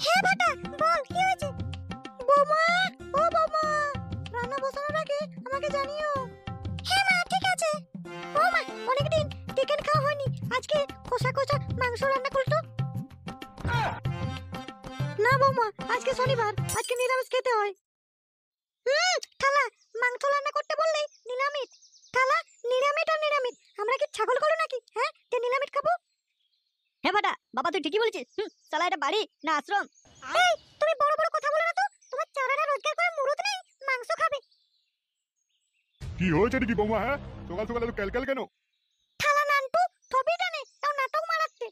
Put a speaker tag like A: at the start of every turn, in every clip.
A: হ্যাঁ বেটা, বল কি হয়েছে? বৌমা, ও বৌমা, রান্না বসানোর আগে আমাকে জানিও। হ্যাঁ মা, ঠিক আছে। বৌমা, অনেকদিন চিকেন খাওয়া হয়নি, আজকে কষা কষা মাংস রান্না করতো। না বৌমা, আজকে শনিবার, আজকে নিরামিষ খেতে হয়। খালা, মাংস রান্না করতে বললেই নিরামিষ। খালা, নিরামিষ আর নিরামিষ, আমরা কি ছাগল করো নাকি? হ্যাঁ, যে নিরামিষ খাবো?
B: হ্যাঁ বেটা, বাবা তুই ঠিকই বলেছিস। শালা এটা বাড়ি না আশ্রম?
A: এই, তুমি বড় বড় কথা বলো না তো, তোমার চারাটা রোজগার করে মুরুদ নেই, মাংস খাবে।
C: কি হয়েছে নাকি বৌমা? হ্যাঁ, সকাল সকাল এত ক্যালক্যাল কেন?
A: খালা নান্টু থবি টানে, তাও নাটক মারাচ্ছে।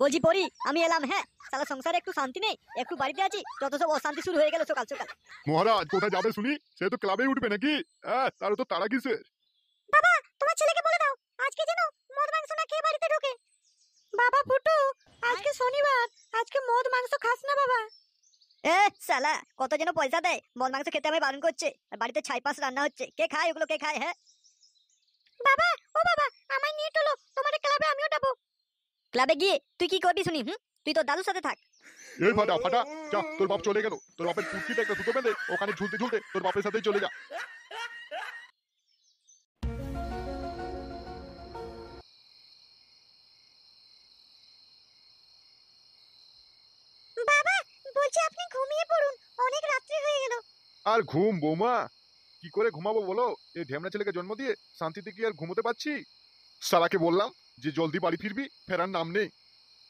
B: বলছি পরি, আমি এলাম। হ্যাঁ, শালা সংসারে একটু শান্তি নেই, একটু বাড়িতে আছি, যত সব অশান্তি শুরু হয়ে গেল সকাল সকাল।
C: মহারাজ কোথায় যাবে শুনি? সে তো ক্লাবেই উঠবে নাকি? হ্যাঁ, তার তো তারা কিসের?
A: বাবা, তোমার ছেলেকে বলে দাও আজকে যেন মদ মাংস না খেয়ে বাড়িতে ঢোকে। বাবা ফুটু, আজকে শনিবার, আজকে মদ মাংস খাস না বাবা।
B: এ শালা, কত যেন পয়সা দেয়, মদ মাংস খেতে আমি বারণ করছে, আর বাড়িতে ছাই পাঁচ রান্না হচ্ছে। কে খায় ওগুলো, কে খায়? হ্যাঁ
A: বাবা, ও বাবা, আমায় নিয়ে চলো, তোমার ক্লাবে আমিও যাবো।
B: ক্লাবে গিয়ে তুই কি করবি শুনি? তুই তো দাদুর সাথে থাক।
C: এই ফাটা ফাটা, যা, তোর বাপ চলে গেল। তোর বাপের কুর্তিতে একটা সুতো বেঁধে ওখানে ঝুলতে ঝুলতে তোর বাপের সাথেই চলে যা।
A: বাবা, বলছি আপনি ঘুমিয়ে পড়ুন, অনেক রাত্রি হয়ে গেল।
C: আর ঘুম বৌমা? কি করে ঘুমাবো বলো? এই ঢেমনা ছেলেকে জন্ম দিয়ে শান্তিতে কি আর ঘুমোতে পারছি? সারাকে বললাম যে জলদি বাড়ি ফিরবি, ফেরার নাম নেই।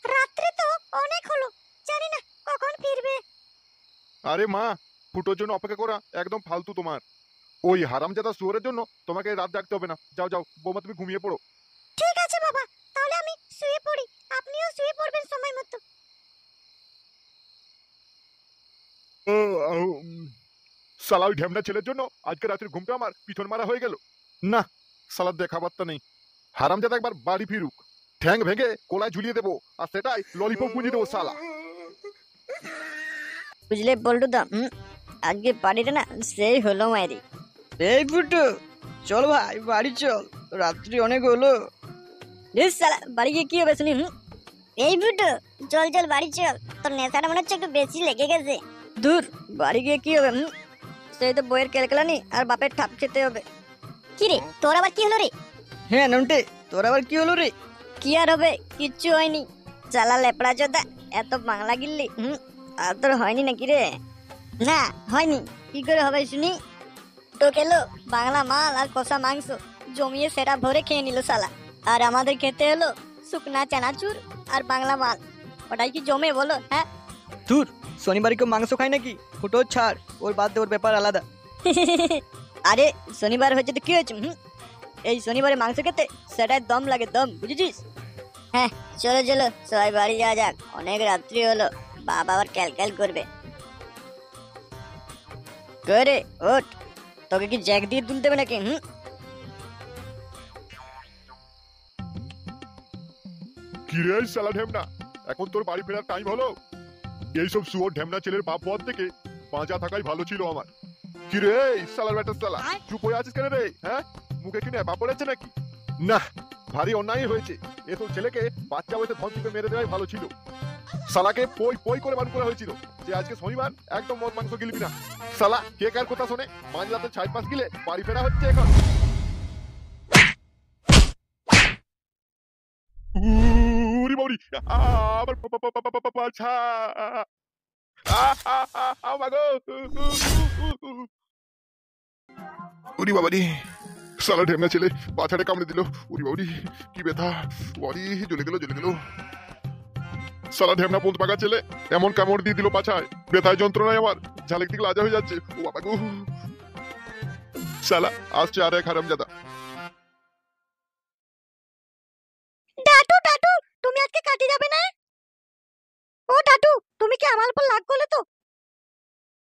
A: রাত্রি তো অনেক হলো, জানি না কখন ফিরবে।
C: আরে মা, ফুটোর জন্য অপেক্ষা করা একদম ফালতু তোমার। ওই হারামজাদা শুয়োরের জন্য তোমাকে রাত জাগতে হবে না। যাও যাও বৌমা, তুমি ঘুমিয়ে পড়ো।
A: ঠিক আছে বাবা, তাহলে আমি শুয়ে পড়ি, আপনিও শুয়ে পড়বেন সময় মতো।
C: শালা ওই ঢেমনা ছেলের জন্য আজকে রাতের ঘুমটা আমার পিছন মারা হয়ে গেল। না, শালার দেখা বার্তা নেই। হারামজাদা একবার বাড়ি ফিরুক, ঠ্যাং ভেঙে কোলায় ঝুলিয়ে দেবো, আর সেটাই ললিপপ গুঁজে দেবো শালা।
B: বুঝলে বল্টু দা, আজকে বাড়িটা না সেই হলো মায়েরি।
D: এই ফুটু, চল ভাই বাড়ি চল, রাত্রি অনেক হলো।
B: শালা বাড়ি গিয়ে কি হবে শুনি?
A: এই ফুটু, চল চল বাড়ি চল, তোর নেশাটা মনে হচ্ছে একটু বেশি লেগে গেছে।
B: দূর, বাড়ি গিয়ে কি হবে? সেই তো বইয়ের কেলকেলানি আর বাপের ঠাপ খেতে হবে।
A: কি রে, তোর আবার কি হলো রে?
D: হ্যাঁ নন্টে, তোর আবার কি হলো রে?
B: কি আর হবে, কিচ্ছু হয়নি। চালা লেপড়া চোদা, এত বাংলা গিল্লি, আর তোর হয়নি নাকি রে? না হয়নি, কি করে হবে শুনি? তো খেলো বাংলা মাল আর কষা মাংস, জমিয়ে সেটা ভরে খেয়ে নিল শালা। আর আমাদের খেতে হলো শুকনা চানাচুর আর বাংলা মাল। ওটাই কি জমে বলো? হ্যাঁ
D: ধুর, শনিবারে কেউ মাংস খায় নাকি? ফুটো ছাড়, ওর বাদ দে, ওর ব্যাপার আলাদা।
B: আরে শনিবার হয়েছে তো কি হয়েছে? এই শনিবারে মাংস খেতে সেটাই দম লাগে, দম, বুঝেছিস? হ্যাঁ চলো চলো, সবাই বাড়ি যাওয়া যাক, অনেক রাত্রি হলো, বাবা আবার ক্যালক্যাল করবে। করে ওঠ, তোকে কি জ্যাক দিয়ে তুলতে হবে নাকি?
C: কি রে শালা ঢেমনা, এখন তোর বাড়ি ফেরার টাইম হলো? এইসব শুয়োর ঢেমনা ছেলের বাপ হওয়ার থেকে বাঁচা থাকাই ভালো ছিল আমার। কি রে শালার বেটা শালা, চুপ হয়ে আছিস কেন রে? হ্যাঁ, মুখে কি নেপা পড়েছে নাকি? না, ভারী অন্যায় হয়েছে। এ তো ছেলেকে বাচ্চা বয়সে ধন টিপে মেরে দেওয়াই ভালো ছিল। শালাকে পই পই করে বারণ করা হয়েছিল যে আজকে শনিবার একদম মদ মাংস গিলবি না। শালা কে কার কথা শোনে? মাঝ রাতে 6-5 গিলে বাড়ি ফেরা হচ্ছে এখন। উরি বাউরি, আমার পাছা, আমাগো, উরি বাবারি, শালা ঢেমনা ছেলে পাছাটা কামড়ে দিল। উরি বাউরি, কি ব্যথা, বাড়ি জ্বলে গেল জ্বলে গেল। শালা ঢেমনা পোঁত পাকা ছেলে এমন কামড় দিয়ে দিল পাছায়, ব্যথায় যন্ত্রণায় আমার ঝালেক দিকে লাজা হয়ে যাচ্ছে। ও বাবা গো, শালা আসছে আর এক হারামজাদা।
A: ডাটু ডাটু, তুমি আজকে কাজে যাবে না? ও ডাটু, তুমি কি আমার উপর রাগ করলে তো?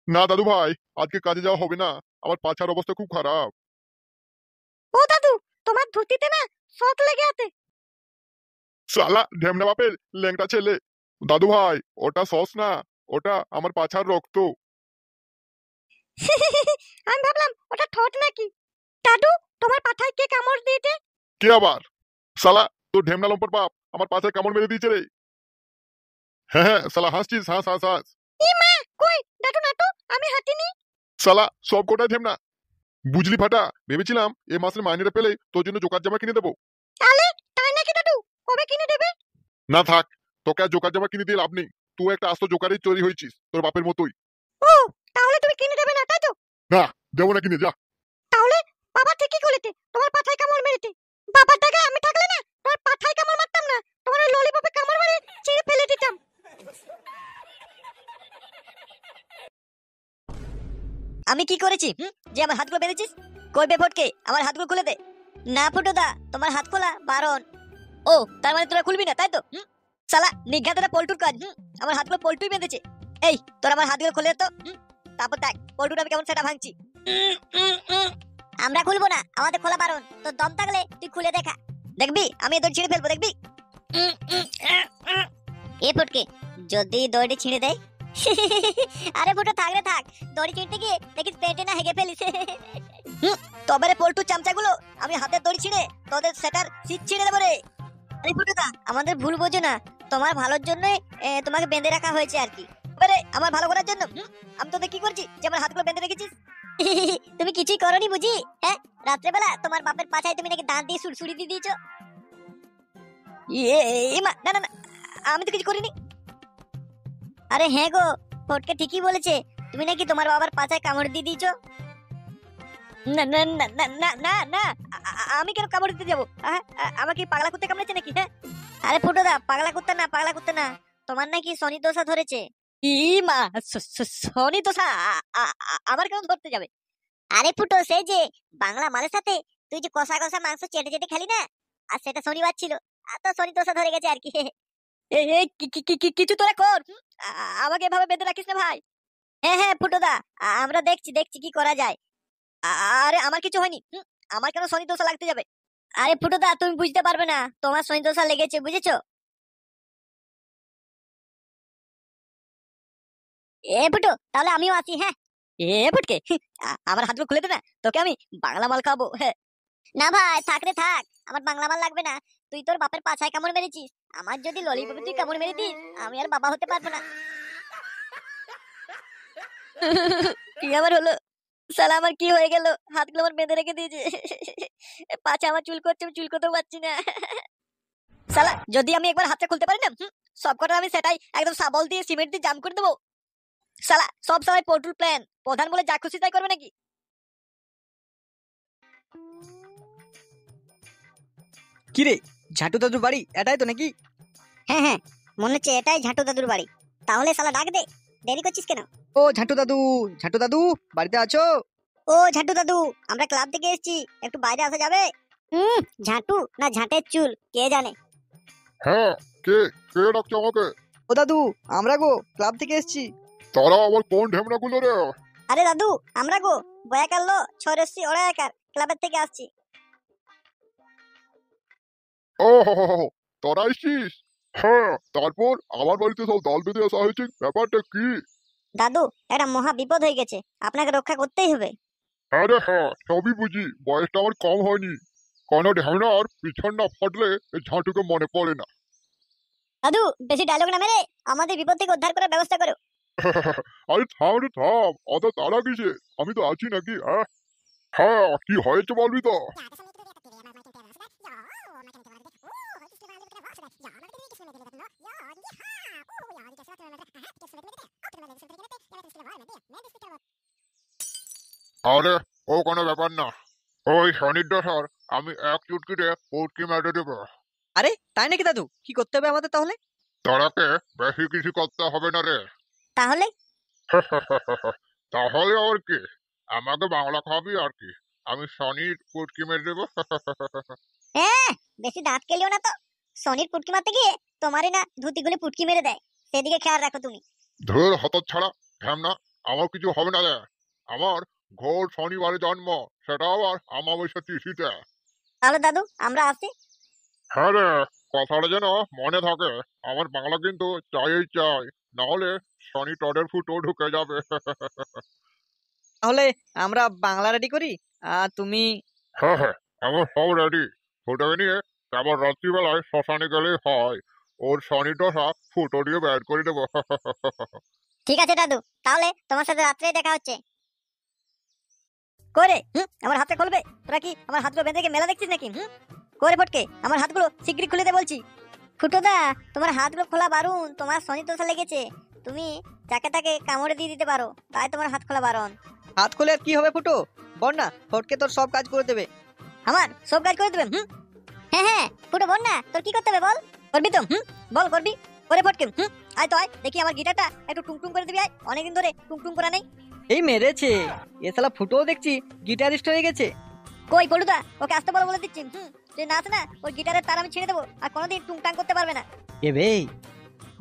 C: না দাদু ভাই, আজকে কাজে যাওয়া হবে না, আমার পাছার অবস্থা খুব খারাপ।
A: ও দাদু, তোমার ধুতিতে না শক লেগে আছে।
C: শালা ঢেমনা বাপের ল্যাংটা ছেলে। দাদু ভাই, ওটা সস না, ওটা আমার পাছার রক্ত।
A: আমি ভাবলাম ওটা ঠোঁট নাকি। দাদু, তোমার পাছায় কে কামড় দিয়েছে?
C: কে আবার? শালা তোর ঢেমনা লম্পট বাপ আমার পাছায় কামড় মেরে দিয়েছে রে। হ্যাঁ হ্যাঁ শালা হাসছিস, হাস হাস হাস।
A: ই মা, কই নাটু নাটু, আমি হাঁটিনি।
C: শালা সব কটাই ঢেমনা। বুঝলি ফাটা, ভেবেছিলাম এ মাসের মাইনেটা পেলে তোর জন্য জোকার জামা কিনে দেবো।
A: তাহলে তাই নাকি নাটু? কবে কিনে দেবে?
C: না থাক, তোকে আর জোকার জামা কিনে দিয়ে লাভ নেই। তুই একটা আস্ত জোকারের চুরি হয়েছিস, তোর বাপের মতোই।
A: ও, তাহলে তুমি কিনে দেবে না তাই তো?
C: না, দেবো না কিনে, যা।
A: তাহলে বাবা ঠিকই করেতে, তোমার পাছায় কামড় মেরেতে। বাবার জায়গায় আমি থাকলে না, তোমার পাছায় কামড় মারতাম না, তোমার ওই ললিপপে কামড় মেরে ছিঁড়ে ফেলে দিতাম।
B: আমি কি করেছি যে আমার হাতগুলো বেঁধেছিস? কই বে ফটকে, আমার হাতগুলো খুলে দে। না ফুটোদা, তোমার হাত খোলা বারণ। ও, তার মানে তোরা খুলবি না তাই তো? শালা নিঘাতটা পল্টুর কাজ। আমার হাতগুলো পল্টুই বেঁধেছে। এই, তোর আমার হাতগুলো খুলে দে তো। তারপর দেখ পল্টুটা আমি কেমন সেটা ভাঙছি। আমরা খুলবো না, আমাদের খোলা বারণ। তোর দম থাকলে তুই খুলে দেখা। দেখবি আমি এই দড়ি ছিঁড়ে ফেলবো, দেখবি। এ ফটকে, যদি দড়ি ছিঁড়ে দেয়? আরে ফুটো থাক রে থাক, দড়ি ছিঁড়তে গিয়ে দেখিস পেটে না হেগে ফেলিস। তবে রে পল্টু চামচাগুলো, আমি হাতের দড়ি ছিঁড়ে তোদের সেটার সিট ছিঁড়ে দেবো রে। আরে ফুটোদা, আমাদের ভুল বোঝো না, তোমার ভালোর জন্যই তোমাকে বেঁধে রাখা হয়েছে আর কি। এবারে আমার ভালো করার জন্য আমি তোদের কি করছি যে আমার হাতগুলো বেঁধে রেখেছিস? তুমি কিছুই করনি বুঝি? হ্যাঁ, রাত্রেবেলা তোমার বাপের পাছায় তুমি নাকি দাঁত দিয়ে সুড়সুড়ি দিয়ে দিয়েছো। না না না, আমি তো কিছু করিনি। আরে হ্যাঁ গো, ফটকে ঠিকই বলেছে, তুমি নাকি তোমার বাবার পাছায় কামড় দিয়ে দিয়েছো। না না না না না না না, আমি কেন কামড় দিতে যাবো? আমাকে পাগলা কুত্তে কামড়েছে নাকি? হ্যাঁ, আরে ফুটোদা, পাগলা কুত্তা না, পাগলা কুত্তা না, তোমার নাকি শনি দোষা ধরেছে। ই মা, শনি দোষা আমার কেন ধরতে যাবে? আরে ফুটো, সেই যে বাংলা মালের সাথে তুই যে কষা কষা মাংস চেটে চেটে খেলি না, আর সেটা শনিবার ছিল, আর তো শনি দোষা ধরে গেছে আর কি। কিছু তোরা কর, আমাকে এভাবে বেঁধে রাখিস না ভাই। হ্যাঁ হ্যাঁ ফুটোদা, আমরা দেখছি দেখছি কি করা যায়। আরে আমার কিছু হয়নি, আমার কেন শনি দোষা লাগতে যাবে? আরে ফুটোদা, তুমি বুঝতে পারবে না, তোমার শনি দোষা লেগেছে, বুঝেছো? এ ফুটো, তাহলে আমিও আসি। হ্যাঁ, এ ফুটকে, আমার হাতগুলো খুলে দে না, তোকে আমি বাংলা মাল খাবো। হ্যাঁ, না ভাই থাক রে থাক, আমার বাংলা মাল লাগবে না। তুই তোর বাপের পাছায় কামড় মেরেছিস, আমার যদি ললিপপে তুই কামড় মেরে দিস, আমি আর বাবা হতে পারবো না। কি আবার হলো? শালা আমার কি হয়ে গেল? হাতগুলো আমার বেঁধে রেখে দিয়েছে, পাছা আমার চুল করছে, আমি চুল করতেও পারছি না। শালা যদি আমি একবার হাতটা খুলতে পারি না, সব কটা আমি সেটাই একদম সাবল দিয়ে সিমেন্ট দিয়ে জাম করে দেবো। শালা সব সময় পটুল প্ল্যান, প্রধান বলে যা খুশি তাই করবে নাকি?
D: কি রে, ঝাটু দাদুর বাড়ি এটাই তো নাকি?
B: হ্যাঁ হ্যাঁ, মনে হচ্ছে এটাই ঝাঁটু দাদুর বাড়ি। তাহলে শালা ডাক দে, দেরি করছিস কেন?
D: ও ঝাটু দাদু, ঝাটু দাদু, বাড়িতে আছো?
B: ও ঝাঁটু দাদু, আমরা ক্লাব থেকে এসেছি, একটু বাইরে আসা যাবে? ঝাঁটু না ঝাঁটের চুল কে জানে।
C: হ্যাঁ, কে কে ডাকছে আমাকে?
D: ও দাদু, আমরা গো ক্লাব থেকে এসেছি।
C: তারা আবার কোন ঢেমনা গুলো রে?
B: আরে দাদু, আমরা গো বয়াকাল্লো ছরেসি ওড়ায়াকার ক্লাবের থেকে আসছি।
C: ও হো হো হো, তোরা এসছিস? হ্যাঁ, তারপর আমার বাড়িতে সব দল বেঁধে আসা হয়েছে, ব্যাপারটা কি?
B: দাদু, একটা মহা বিপদ হয়ে গেছে, আপনাকে রক্ষা করতেই হবে।
C: আরে হ্যাঁ, সবই বুঝি, বয়সটা আমার কম হয়নি। কোনো ঢেমনার পিছন না ফাটলে এই ঝাঁটুকে মনে পড়ে না।
B: দাদু, বেশি ডায়লগ না মেরে আমাদের বিপদ থেকে উদ্ধার করার ব্যবস্থা করো।
C: আরে থাম রে থাম, অত তাড়া কিসে? আমি তো আছি নাকি? হ্যাঁ হ্যাঁ, কি হয়েছে বলবি তো? আরে ও কোনো ব্যাপার না, ওই শনির দশার আমি এক চুটকিতে পুটকি মেরে দেবো।
D: আরে তাই নাকি দাদু? কি করতে হবে আমাদের তাহলে?
C: তোরাকে বেশি কিছু করতে হবে না রে।
B: তাহলে?
C: তাহলে আর কি, আমাকে বাংলা খাবি আর কি, আমি শনির পুটকি মেরে দেবো।
B: হ্যাঁ, বেশি দাঁত কেলিও না তো, শনির পুটকি মারতে গিয়ে তোমারই না ধুতি গুলি পুটকি মেরে দেয়, সেদিকে খেয়াল রাখো তুমি।
C: ধুর হতচ্ছাড়া ঢ্যামনা, আমার কিছু হবে না রে। আমার ঘোর শনিবারে জন্ম, সেটাও আর আমাবস্যা তিথিতে।
B: তাহলে দাদু, আমরা আসি।
C: হ্যাঁ রে, কথাটা যেন মনে থাকে, আমার বাংলা কিন্তু চাই চাই, না হলে শনি টডের ফুটো ঢুকে যাবে।
D: তাহলে আমরা বাংলা রেডি করি, আর তুমি?
C: হ্যাঁ হ্যাঁ, আমার সব রেডি। ফুটোকে নিয়ে আবার রাত্রিবেলায় শ্মশানে গেলেই হয়। ওর শনি দশা ফুটো দিয়ে ব্যাট করে দেবো।
B: ঠিক আছে দাদু, তাহলে তোমার সাথে রাত্রে দেখা হচ্ছে। করে আমার হাতে খুলবে? তোরা কি আমার হাতগুলো বেঁধে রেখে মেলা দেখছিস নাকি? করে ফটকে, আমার হাতগুলো শিগগিরই খুলে দে বলছি। ফুটোদা, তোমার হাতগুলো খোলা বারণ, তোমার শনি দশা লেগেছে। তুমি যাকে তাকে কামড়ে দিয়ে দিতে পারো, তাই তোমার হাত খোলা বারণ।
D: হাত খুলে আর কি হবে ফুটো? বল না, ফটকে তোর সব কাজ করে দেবে।
B: আমার সব কাজ করে দেবে? হ্যাঁ হ্যাঁ ফুটো, বল না তোর কি করতে হবে বল। করবি তো? বল করবি। করে ফটকে, আয় তো আয়, দেখি আমার গিটারটা একটু টুংটুং করে দিবি। আয়, অনেকদিন ধরে টুংটুং করা নেই।
D: এই মেরেছে, এ শালা ফুটোও দেখছি গিটারিস্ট হয়ে গেছে।
B: কই পড়ুদা, ওকে আসতে বলে দিচ্ছি। তুই নাচ না, ওই গিটারের তার আমি ছেড়ে দেবো, আর কোনোদিন টুংটাং করতে পারবে না।
D: এ বে,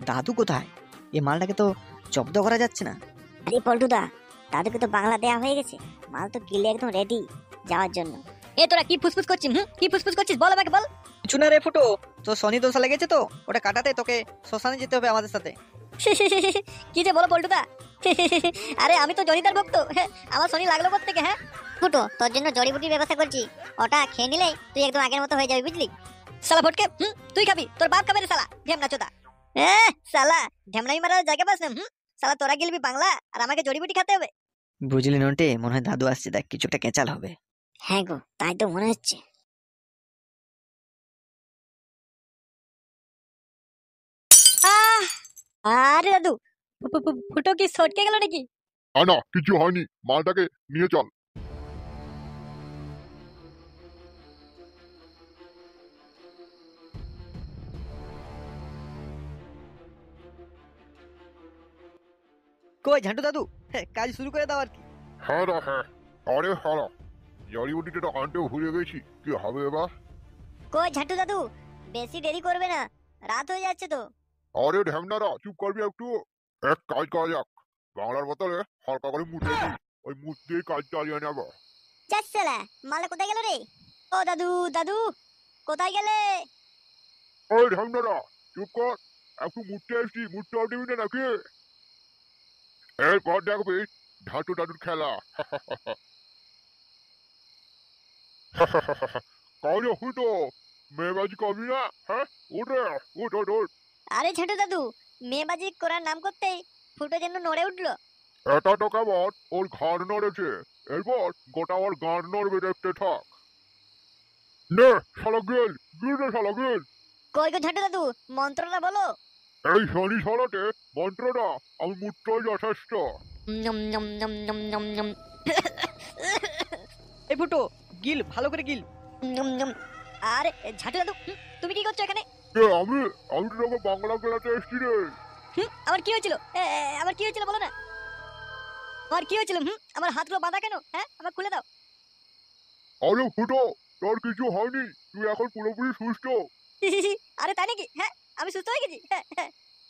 D: দাদু কোথায়? এই মালটাকে তো জব্দ করা যাচ্ছে না।
B: আরে পল্টুদা, দাদুকে তো বাংলা দেয়া হয়ে গেছে, মাল তো গিলে একদম রেডি যাওয়ার জন্য। এ তোরা কি ফুসফুস করছিস? কি ফুসফুস করছিস বল আমাকে বল।
D: কিছু না রে ফুটো, তো শনি দোষা লেগেছে তো ওটা কাটাতে তোকে শ্মশানে যেতে হবে আমাদের সাথে।
B: কি যে বলো পল্টুদা। আরে আমি তো জনিদার ভক্ত, আমার শনি লাগলো কোত্থেকে? হ্যাঁ ফুটো, তোর জন্য জড়িবুটির ব্যবস্থা করছি, ওটা খেয়ে নিলেই তুই একদম আগের মতো হয়ে যাবি, বুঝলি? শালা ফটকে, তুই খাবি? তোর বাপ খাবে রে শালা ঢেমনা চোদা। শালা ঢেমনাই মারার জায়গা পাস না। শালা তোরা গেলবি বাংলা, আর আমাকে জড়িবুটি খেতে হবে।
D: বুঝলি নন্টে, মনে হয় দাদু আসছে, দেখ কিছু একটা কেচাল হবে।
B: হ্যাঁ গো, তাই তো মনে হচ্ছে। আহ, আরে দাদু, ফুটো কি সটকে গেল নাকি?
C: না কিছু হয়নি, মালটাকে নিয়ে চল।
D: কই ঝান্টু দাদু, কাজ শুরু করে দাও আর কি।
C: হ্যাঁ রে হ্যাঁ, আরে হ্যাঁ, জড়িবুটিটা তো আনতেও ভুলে গেছি, কি হবে এবার?
B: কই ঝাটু দাদু, বেশি দেরি করবে না, রাত হয়ে যাচ্ছে তো।
C: আরে ঢ্যামনারা চুপ করবি একটু। এক কাজ করা যাক, বাংলার বদলে হালকা করে মুড়ে দিই, ওই মুড় দিয়ে কাজ চালিয়ে নেবো।
B: যাচ্ছেলা, মালা কোথায় গেল রে? ও দাদু, দাদু কোথায় গেলে?
C: ওই ঢ্যামনারা চুপ কর, একটু মুড়তে এসছি, মুড়তে দিবি না নাকি? এরপর দেখবি ঢাটু ডাটুর খেলা। কাউরে হুটো, মেয়েবাজি কবি না? হ্যাঁ উঠে, উঠ উঠ উঠ।
B: আরে ঝাটু দাদু, মেয়েবাজি করার নাম করতেই ফুটো যেন নড়ে উঠলো।
C: এটা তো কেমন ওর ঘাড় নড়েছে, এরপর গোটা ওর গাঁড় নড়বে, দেখতে থাক। নে শালা গেল, গিল রে শালা গেল।
B: কই গো ঝাটু দাদু, মন্ত্রটা বলো।
C: এই শনি শালাতে মন্ত্রটা আমি মুঠোই যথেষ্ট।
B: নম নম নম নম নম নম।
D: এই ফুটো, গিল ভালো করে গিল।
B: নম নম। আরে ঝাটু দাদু, তুমি কি করছো এখানে?
C: আমি আমি তো তোকে বাংলা খেলাতে এসছি রে।
B: আমার কি হয়েছিল? আমার কি হয়েছিল বলো না। আমার কি হয়েছিল? আমার হাতগুলো বাঁধা কেন? হ্যাঁ, আমার খুলে দাও।
C: আরে ফুটো, তোর কিছু হয়নি, তুই এখন পুরোপুরি সুস্থ।
B: আরে তাই নাকি? হ্যাঁ, আমি সুস্থ হয়ে গেছি।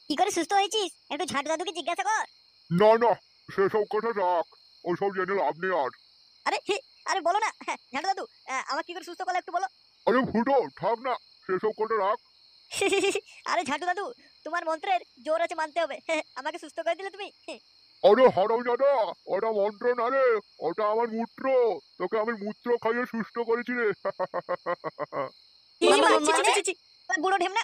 B: কি করে সুস্থ হয়েছিস একটু ঝাঁটু দাদুকে জিজ্ঞাসা কর।
C: না না, সেসব কথা রাখ, ওসব জেনে লাভ নেই আর।
B: আরে আরে বলো না, ঝাঁটু দাদু, আমার কি করে সুস্থ করলে একটু বলো।
C: আরে ফুটো থাক না, সেসব কথা রাখ।
B: আরে ঝাঁটু দাদু, তোমার মন্ত্রের জোর আছে মানতে হবে। আমাকে সুস্থ করে দিলে তুমি।
C: আরে হারাম দাদা, ওটা মন্ত্র না রে, ওটা আমার মূত্র, তোকে আমি মূত্র খাইয়ে সুস্থ করেছি রে।
B: ছি, ছি, ছি, ছি। বুড়ো ঢেমনা,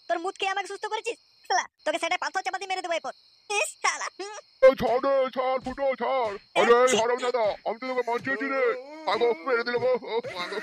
B: তোর মুখ খেয়ে আমাকে সুস্থ করেছিস। শালা, তোকে সেটা পাথর চাপা দিয়ে মেরে দেবো এরপর। ইস, শালা,
C: ছাড় রে, ছাড় ফুটো ছাড়। আরে হারাম দাদা, আমি তো তোকে বাঁচিয়েছি রে। আগো মেরে দিল গো, আগো।